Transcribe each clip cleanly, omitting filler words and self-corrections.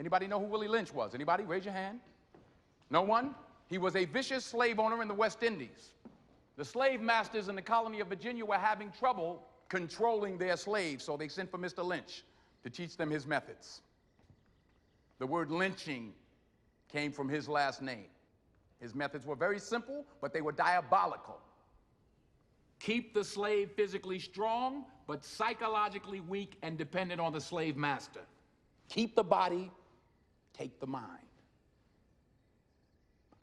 Anybody know who Willie Lynch was? Anybody? Raise your hand. No one? He was a vicious slave owner in the West Indies. The slave masters in the colony of Virginia were having trouble controlling their slaves, so they sent for Mr. Lynch to teach them his methods. The word lynching came from his last name. His methods were very simple, but they were diabolical. Keep the slave physically strong, but psychologically weak and dependent on the slave master. Keep the body, take the mind.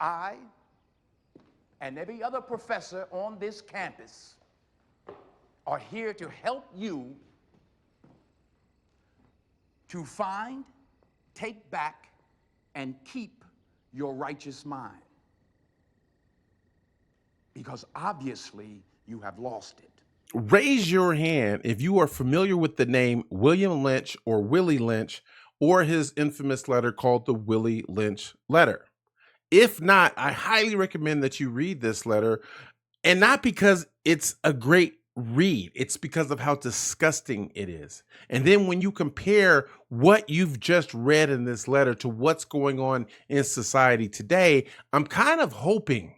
I and every other professor on this campus are here to help you to find, take back, and keep your righteous mind. Because obviously you have lost it. Raise your hand if you are familiar with the name William Lynch or Willie Lynch or his infamous letter called the Willie Lynch letter. If not, I highly recommend that you read this letter, and not because it's a great read, it's because of how disgusting it is. And then when you compare what you've just read in this letter to what's going on in society today, I'm kind of hoping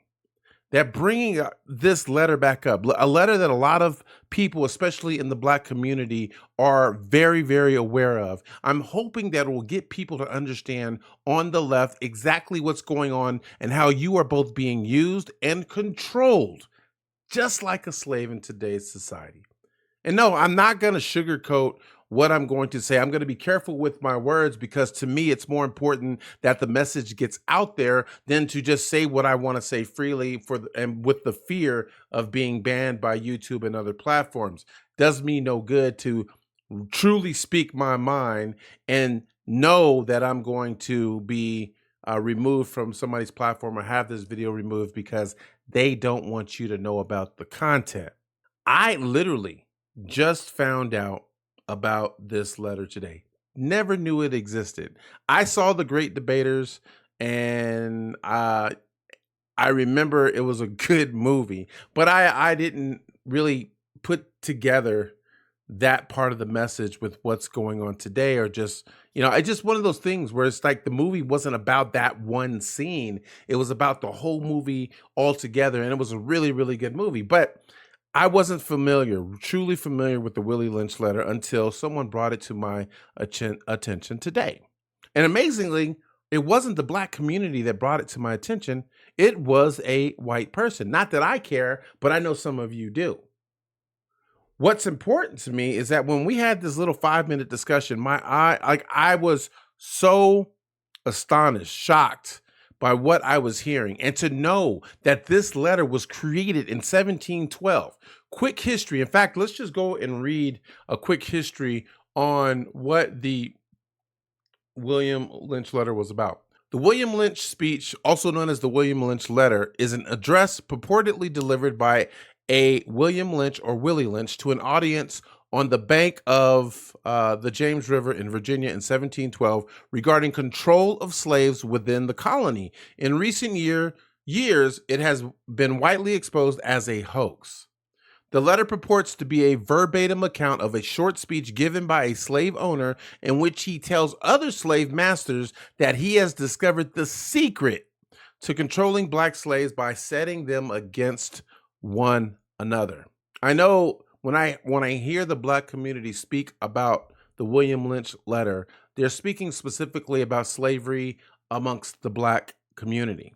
that bringing this letter back up, a letter that a lot of people, especially in the Black community, are very, very aware of, I'm hoping that it will get people to understand on the left exactly what's going on and how you are both being used and controlled, just like a slave in today's society. And no, I'm not going to sugarcoat what I'm going to say. I'm going to be careful with my words because to me, it's more important that the message gets out there than to just say what I want to say freely and with the fear of being banned by YouTube and other platforms. Does me no good to truly speak my mind and know that I'm going to be removed from somebody's platform or have this video removed because they don't want you to know about the content. I literally just found out about this letter today. Never knew it existed. I saw The Great Debaters and I remember it was a good movie, but I didn't really put together that part of the message with what's going on today, or just, it's just one of those things where it's like the movie wasn't about that one scene. It was about the whole movie altogether. And it was a really, really good movie, but I wasn't truly familiar with the Willie Lynch letter until someone brought it to my attention today. And amazingly, it wasn't the Black community that brought it to my attention. It was a white person. Not that I care, but I know some of you do. What's important to me is that when we had this little 5-minute discussion, I was so astonished, shocked by what I was hearing, and to know that this letter was created in 1712. Quick history. In fact, let's just go and read a quick history on what the William Lynch letter was about. The William Lynch speech, also known as the William Lynch letter, is an address purportedly delivered by a William Lynch or Willie Lynch to an audience on the bank of the James River in Virginia in 1712 regarding control of slaves within the colony. In recent years, it has been widely exposed as a hoax. The letter purports to be a verbatim account of a short speech given by a slave owner in which he tells other slave masters that he has discovered the secret to controlling Black slaves by setting them against one another. I know when I hear the Black community speak about the William Lynch letter, they're speaking specifically about slavery amongst the Black community.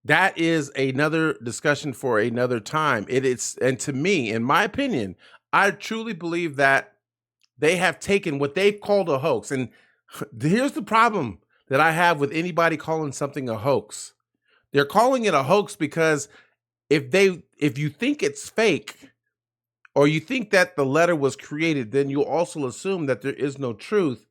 That is another discussion for another time. And to me, in my opinion, I truly believe that they have taken what they've called a hoax. And here's the problem that I have with anybody calling something a hoax. They're calling it a hoax because if you think it's fake, or you think that the letter was created, then you'll also assume that there is no truth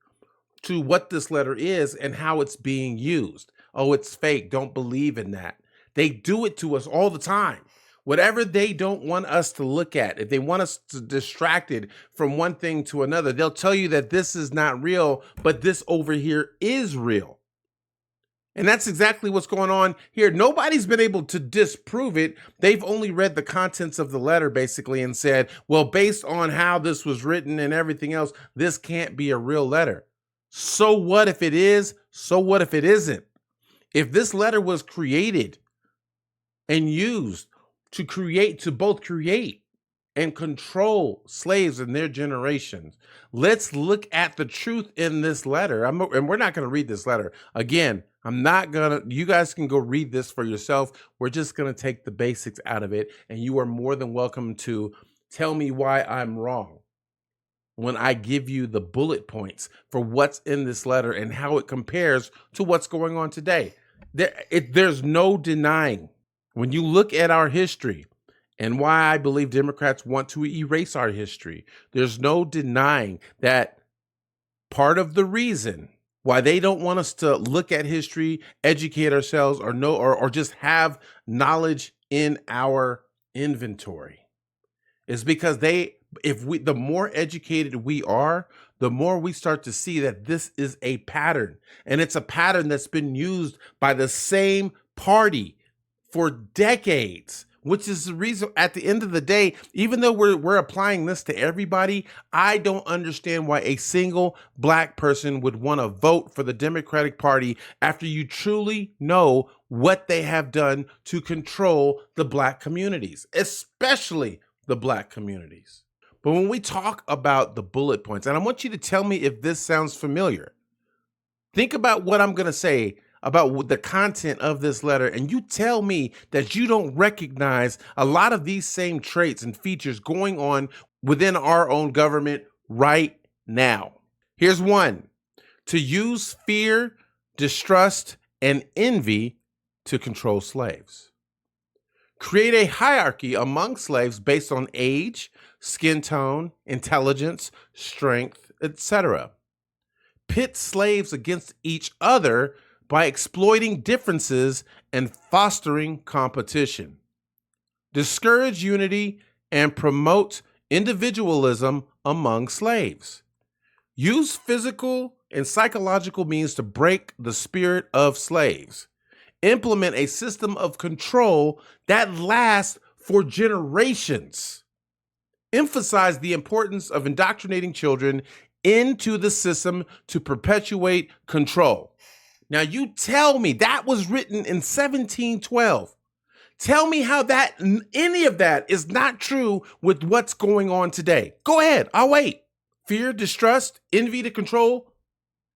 to what this letter is and how it's being used. Oh, it's fake. Don't believe in that. They do it to us all the time. Whatever they don't want us to look at, if they want us to distracted from one thing to another, they'll tell you that this is not real, but this over here is real. And that's exactly what's going on here. Nobody's been able to disprove it. They've only read the contents of the letter basically and said, well, based on how this was written and everything else, this can't be a real letter. So what if it is? So what if it isn't? If this letter was created and used to both create and control slaves in their generations, let's look at the truth in this letter. And we're not going to read this letter. Again, you guys can go read this for yourself. We're just going to take the basics out of it. And you are more than welcome to tell me why I'm wrong when I give you the bullet points for what's in this letter and how it compares to what's going on today. There's no denying, when you look at our history and why I believe Democrats want to erase our history, there's no denying that part of the reason why they don't want us to look at history, educate ourselves, or just have knowledge in our inventory is because the more educated we are, the more we start to see that this is a pattern, and it's a pattern that's been used by the same party for decades, which is the reason at the end of the day, even though we're applying this to everybody, I don't understand why a single black person would want to vote for the Democratic Party after you truly know what they have done to control the black communities, especially the black communities. But when we talk about the bullet points, and I want you to tell me if this sounds familiar, think about what I'm going to say about the content of this letter, and you tell me that you don't recognize a lot of these same traits and features going on within our own government right now. Here's one: to use fear, distrust, and envy to control slaves. Create a hierarchy among slaves based on age, skin tone, intelligence, strength, etc. Pit slaves against each other by exploiting differences and fostering competition. Discourage unity and promote individualism among slaves. Use physical and psychological means to break the spirit of slaves. Implement a system of control that lasts for generations. Emphasize the importance of indoctrinating children into the system to perpetuate control. Now, you tell me that was written in 1712. Tell me how any of that is not true with what's going on today. Go ahead, I'll wait. Fear, distrust, envy to control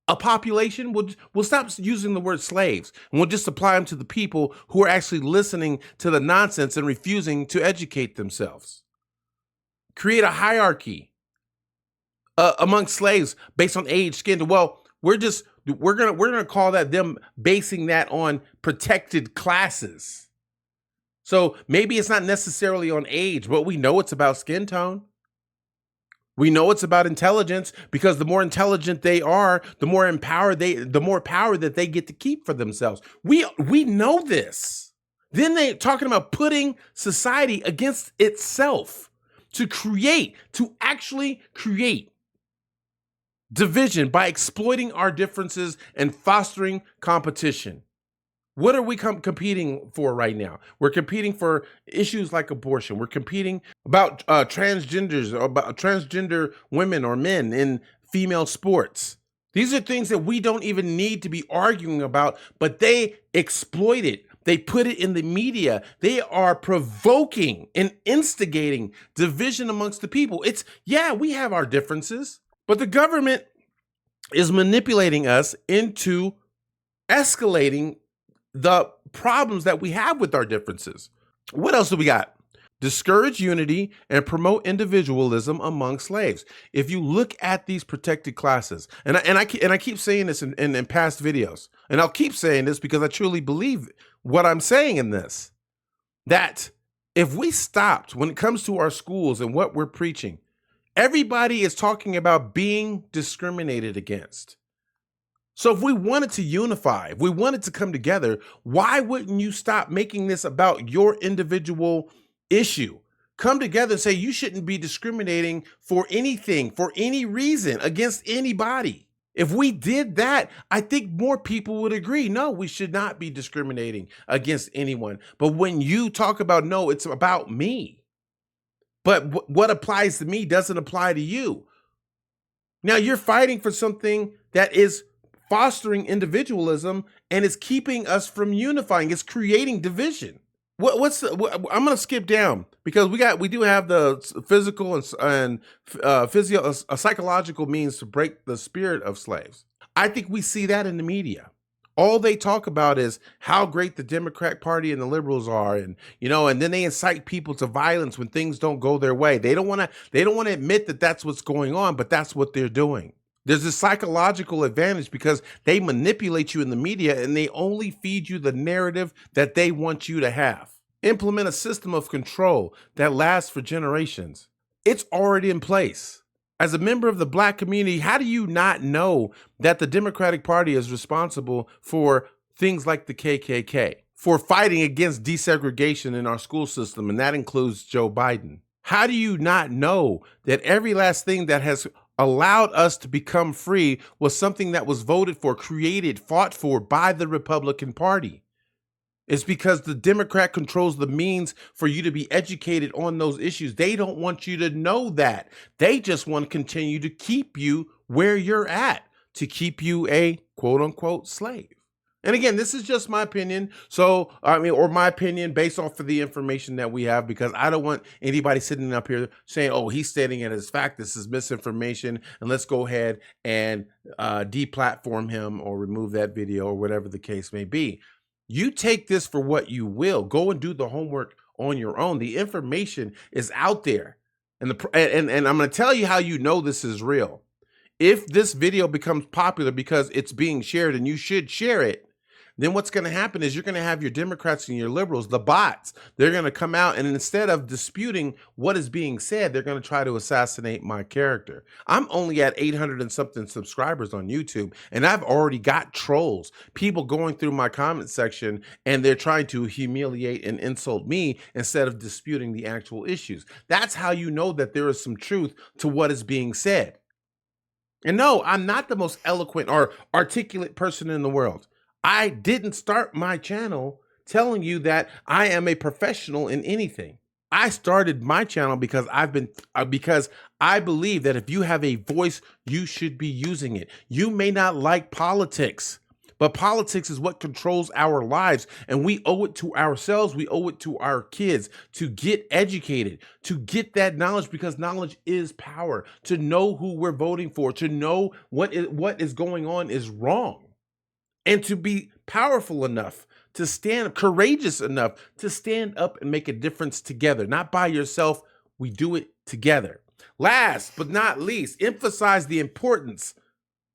a population. We'll stop using the word slaves, and we'll just apply them to the people who are actually listening to the nonsense and refusing to educate themselves. Create a hierarchy among slaves based on age, skin. Well, we're gonna call that them basing that on protected classes. So maybe it's not necessarily on age, but we know it's about skin tone. We know it's about intelligence, because the more intelligent they are, the more power that they get to keep for themselves. We know this. Then they're talking about putting society against itself to actually create division by exploiting our differences and fostering competition. What are we competing for right now? We're competing for issues like abortion. We're competing about transgender women or men in female sports. These are things that we don't even need to be arguing about, but they exploit it. They put it in the media. They are provoking and instigating division amongst the people. We have our differences, but the government is manipulating us into escalating the problems that we have with our differences. What else do we got? Discourage unity and promote individualism among slaves. If you look at these protected classes, and I keep saying this in past videos, and I'll keep saying this because I truly believe what I'm saying in this, that if we stopped when it comes to our schools and what we're preaching, everybody is talking about being discriminated against. So if we wanted to unify, if we wanted to come together, why wouldn't you stop making this about your individual issue? Come together and say you shouldn't be discriminating for anything, for any reason, against anybody. If we did that, I think more people would agree. No, we should not be discriminating against anyone. But when you talk about, no, it's about me, but what applies to me doesn't apply to you. Now you're fighting for something that is fostering individualism and is keeping us from unifying. It's creating division. I'm going to skip down because we do have the physical and psychological means to break the spirit of slaves. I think we see that in the media. All they talk about is how great the Democrat Party and the liberals are, and then they incite people to violence when things don't go their way. They don't want to admit that that's what's going on, but that's what they're doing. There's a psychological advantage because they manipulate you in the media and they only feed you the narrative that they want you to have. Implement a system of control that lasts for generations. It's already in place. As a member of the Black community, how do you not know that the Democratic Party is responsible for things like the KKK, for fighting against desegregation in our school system, and that includes Joe Biden? How do you not know that every last thing that has allowed us to become free was something that was voted for, created, fought for by the Republican Party? It's because the Democrat controls the means for you to be educated on those issues. They don't want you to know that. They just want to continue to keep you where you're at, to keep you a quote unquote slave. And again, this is just my opinion. Or my opinion based off of the information that we have, because I don't want anybody sitting up here saying, oh, he's stating it as fact. This is misinformation. And let's go ahead and deplatform him or remove that video or whatever the case may be. You take this for what you will. Go and do the homework on your own. The information is out there. And I'm going to tell you how you know this is real. If this video becomes popular because it's being shared and you should share it, then what's going to happen is you're going to have your Democrats and your liberals, the bots, they're going to come out, and instead of disputing what is being said, they're going to try to assassinate my character. I'm only at 800 and something subscribers on YouTube, and I've already got trolls, people going through my comment section, and they're trying to humiliate and insult me instead of disputing the actual issues. That's how you know that there is some truth to what is being said. And no, I'm not the most eloquent or articulate person in the world. I didn't start my channel telling you that I am a professional in anything. I started my channel because I believe that if you have a voice, you should be using it. You may not like politics, but politics is what controls our lives, and we owe it to ourselves. We owe it to our kids to get educated, to get that knowledge, because knowledge is power. To know who we're voting for, to know what is going on is wrong. And to be powerful enough to stand, courageous enough to stand up and make a difference together, not by yourself. We do it together. Last but not least, emphasize the importance.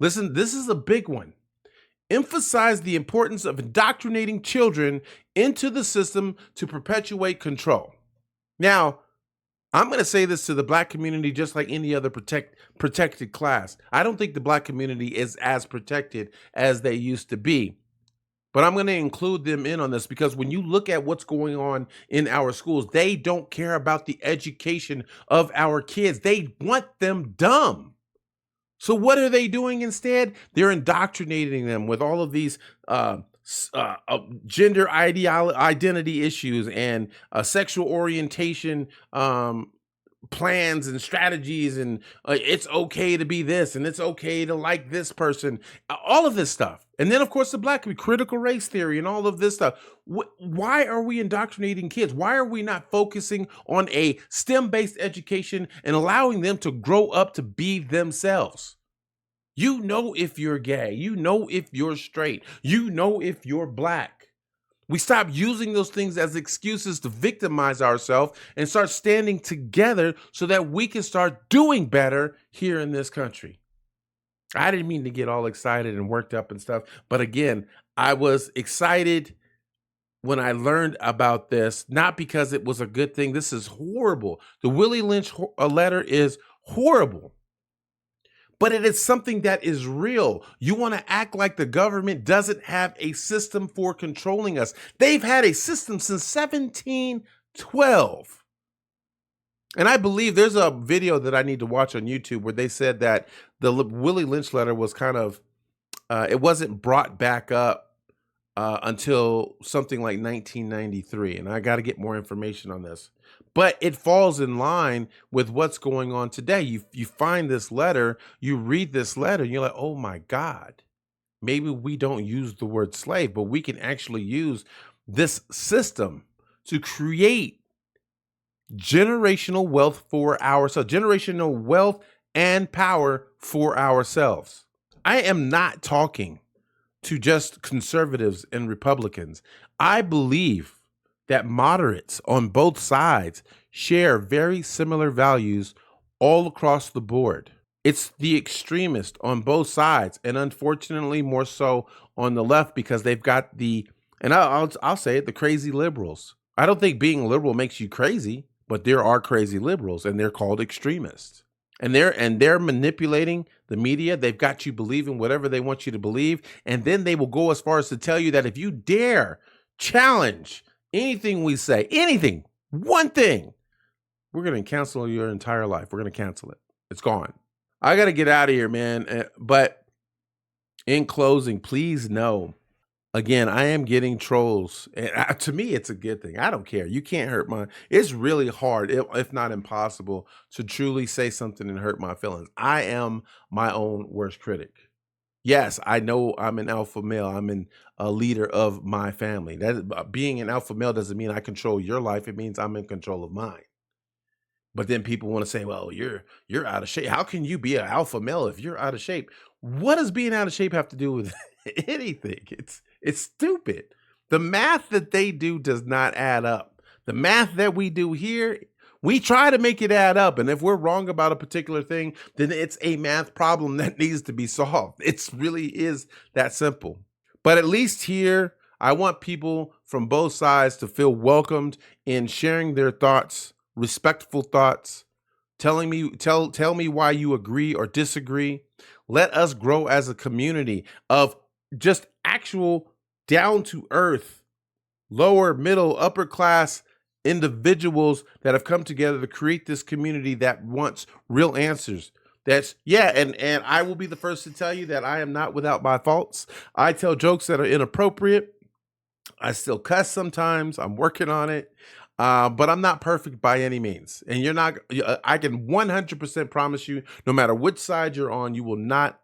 Listen, this is a big one. Emphasize the importance of indoctrinating children into the system to perpetuate control. Now, I'm going to say this to the Black community, just like any other protected class. I don't think the Black community is as protected as they used to be, but I'm going to include them in on this, because when you look at what's going on in our schools, they don't care about the education of our kids. They want them dumb. So what are they doing instead? They're indoctrinating them with all of these gender identity issues and sexual orientation plans and strategies, and it's okay to be this and it's okay to like this person, all of this stuff. And then, of course, the Black critical race theory and all of this stuff. Why are we indoctrinating kids? Why are we not focusing on a STEM-based education and allowing them to grow up to be themselves? You know if you're gay, you know if you're straight, you know if you're Black. We stop using those things as excuses to victimize ourselves and start standing together so that we can start doing better here in this country. I didn't mean to get all excited and worked up and stuff, but again, I was excited when I learned about this, not because it was a good thing. This is horrible. The Willie Lynch letter is horrible. But it is something that is real. You want to act like the government doesn't have a system for controlling us. They've had a system since 1712. And I believe there's a video that I need to watch on YouTube where they said that the Willie Lynch letter was kind of, it wasn't brought back up until something like 1993. And I got to get more information on this. But it falls in line with what's going on today. You find this letter, you read this letter, and you're like, oh my God, maybe we don't use the word slave, but we can actually use this system to create generational wealth for ourselves, generational wealth and power for ourselves. I am not talking to just conservatives and Republicans. I believe that moderates on both sides share very similar values all across the board. It's the extremists on both sides, and unfortunately more so on the left, because they've got and I'll say it, the crazy liberals. I don't think being liberal makes you crazy, but there are crazy liberals, and they're called extremists. And they're manipulating the media. They've got you believing whatever they want you to believe, and then they will go as far as to tell you that if you dare challenge anything we say, anything, one thing, we're going to cancel your entire life. We're going to cancel it. It's gone. I got to get out of here, man. But in closing, please know, again, I am getting trolls. And to me, it's a good thing. I don't care. You can't hurt mine. It's really hard, if not impossible, to truly say something and hurt my feelings. I am my own worst critic. Yes, I know I'm an alpha male. I'm a leader of my family. Being an alpha male doesn't mean I control your life. It means I'm in control of mine. But then people want to say, well, you're out of shape. How can you be an alpha male if you're out of shape? What does being out of shape have to do with anything? It's stupid. The math that they do does not add up. The math that we do here, we try to make it add up. And if we're wrong about a particular thing, then it's a math problem that needs to be solved. It really is that simple. But at least here, I want people from both sides to feel welcomed in sharing their thoughts, respectful thoughts, tell me why you agree or disagree. Let us grow as a community of just actual down to earth, lower, middle, upper class individuals that have come together to create this community that wants real answers. And I will be the first to tell you that I am not without my faults. I tell jokes that are inappropriate. I still cuss sometimes. I'm working on it. But I'm not perfect by any means. And I can 100% promise you, no matter which side you're on, you will not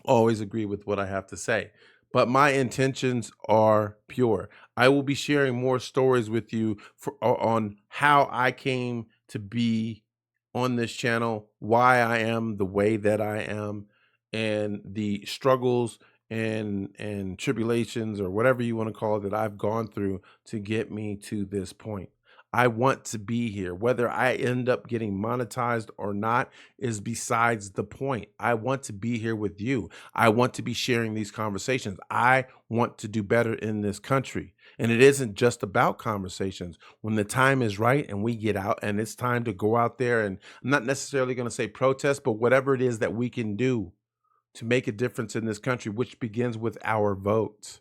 always agree with what I have to say. But my intentions are pure. I will be sharing more stories with you on how I came to be on this channel, why I am the way that I am, and the struggles and tribulations, or whatever you want to call it, that I've gone through to get me to this point. I want to be here. Whether I end up getting monetized or not is besides the point. I want to be here with you. I want to be sharing these conversations. I want to do better in this country. And it isn't just about conversations. When the time is right and we get out and it's time to go out there, and I'm not necessarily going to say protest, but whatever it is that we can do to make a difference in this country, which begins with our votes,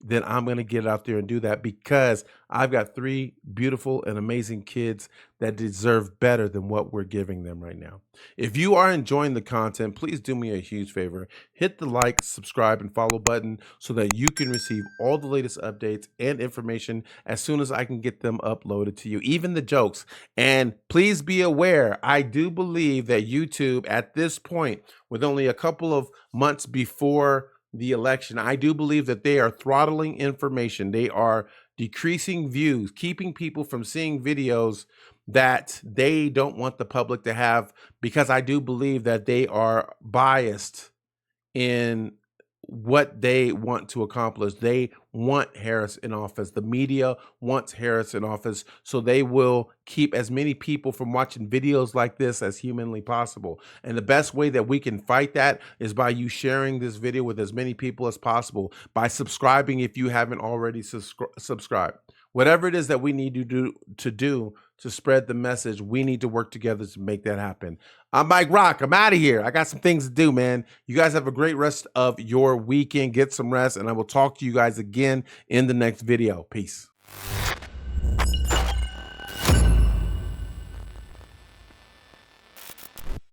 then I'm going to get out there and do that, because I've got 3 beautiful and amazing kids that deserve better than what we're giving them right now. If you are enjoying the content, please do me a huge favor. Hit the like, subscribe, and follow button so that you can receive all the latest updates and information as soon as I can get them uploaded to you, even the jokes. And please be aware, I do believe that YouTube at this point, with only a couple of months before the election, I do believe that they are throttling information. They are decreasing views, keeping people from seeing videos that they don't want the public to have, because I do believe that they are biased in what they want to accomplish. They want Harris in office. The media wants Harris in office, so they will keep as many people from watching videos like this as humanly possible. And the best way that we can fight that is by you sharing this video with as many people as possible, by subscribing if you haven't already subscribed. Whatever it is that we need to do to spread the message, we need to work together to make that happen. I'm Mike Rock. I'm out of here. I got some things to do, man. You guys have a great rest of your weekend. Get some rest, and I will talk to you guys again in the next video. Peace.